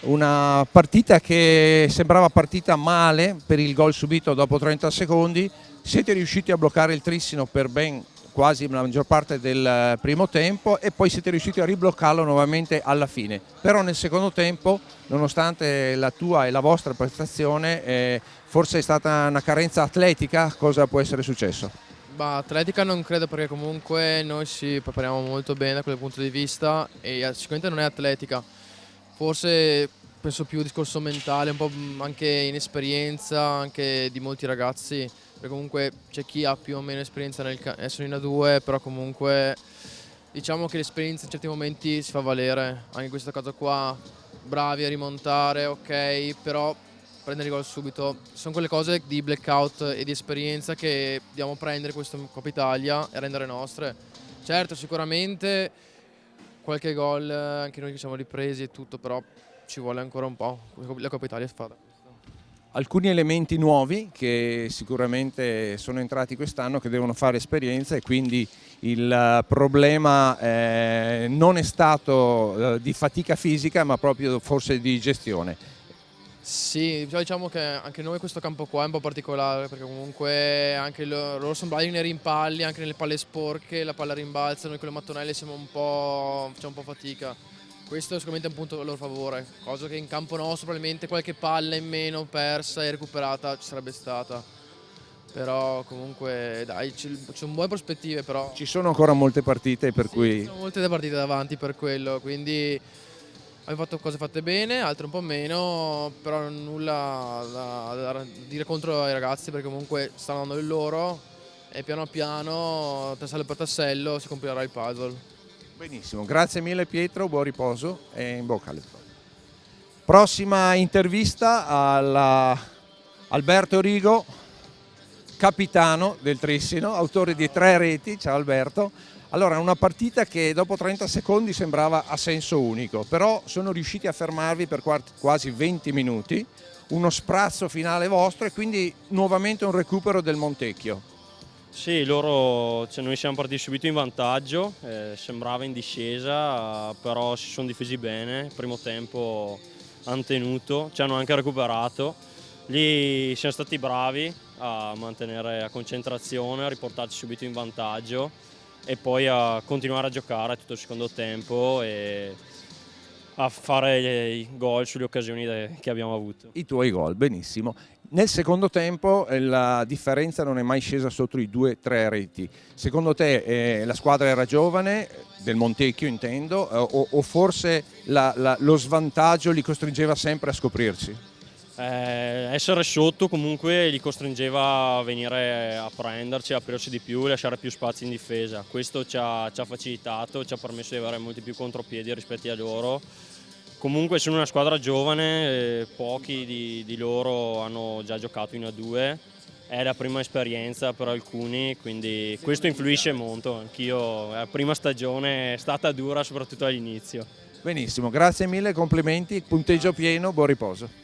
una partita che sembrava partita male per il gol subito dopo 30 secondi. Siete riusciti a bloccare il Trissino per ben quasi la maggior parte del primo tempo e poi siete riusciti a ribloccarlo nuovamente alla fine. Però nel secondo tempo, nonostante la tua e la vostra prestazione, forse è stata una carenza atletica. Cosa può essere successo? Ma atletica non credo, perché comunque noi ci prepariamo molto bene da quel punto di vista e sicuramente non è atletica. Forse penso più discorso mentale, un po' anche inesperienza anche di molti ragazzi, perché comunque c'è chi ha più o meno esperienza nel essere in A2, però comunque diciamo che l'esperienza in certi momenti si fa valere. Anche in questo caso qua bravi a rimontare, ok, però prendere i gol subito sono quelle cose di blackout e di esperienza che dobbiamo prendere questa Coppa Italia e rendere nostre. Certo, sicuramente qualche gol anche noi che siamo ripresi e tutto, però ci vuole ancora un po'. La Coppa Italia è fatta. Alcuni elementi nuovi che sicuramente sono entrati quest'anno, che devono fare esperienza, e quindi il problema non è stato di fatica fisica ma proprio forse di gestione. Sì, diciamo che anche noi questo campo qua è un po' particolare, perché comunque anche loro sono bravi nei rimpalli, anche nelle palle sporche, la palla rimbalza, noi con le mattonelle siamo facciamo un po' fatica. Questo è sicuramente un punto a loro favore, cosa che in campo nostro probabilmente qualche palla in meno persa e recuperata ci sarebbe stata. Però comunque dai, ci sono buone prospettive, però Ci sono ancora molte partite per sì, ci cui sono molte partite davanti per quello, quindi abbiamo fatto cose fatte bene, altre un po' meno, però nulla da dire contro ai ragazzi, perché comunque stanno andando il loro e piano piano, tassello per tassello, si completerà il puzzle. benissimo, grazie mille Pietro, buon riposo e in bocca al lupo. Prossima intervista alla Alberto Rigo, capitano del Trissino, autore di 3 reti. Ciao Alberto. Allora, una partita che dopo 30 secondi sembrava a senso unico, però sono riusciti a fermarvi per quasi 20 minuti, uno sprazzo finale vostro e quindi nuovamente un recupero del Montecchio. Sì, noi siamo partiti subito in vantaggio, sembrava in discesa, però si sono difesi bene, primo tempo hanno tenuto, ci hanno anche recuperato. Lì siamo stati bravi a mantenere la concentrazione, a riportarci subito in vantaggio e poi a continuare a giocare tutto il secondo tempo e a fare i gol sulle occasioni che abbiamo avuto. I tuoi gol, benissimo. Nel secondo tempo la differenza non è mai scesa sotto i 2-3 reti. Secondo te la squadra era giovane, del Montecchio intendo, o forse lo svantaggio li costringeva sempre a scoprirsi? Essere sotto comunque li costringeva a venire a prenderci, a aprirsi di più, lasciare più spazi in difesa. Questo ci ha facilitato, ci ha permesso di avere molti più contropiedi rispetto a loro. Comunque sono una squadra giovane, pochi di loro hanno già giocato in A2, è la prima esperienza per alcuni, quindi questo influisce molto. Anch'io, la prima stagione è stata dura soprattutto all'inizio. Benissimo, grazie mille, complimenti, punteggio pieno, buon riposo.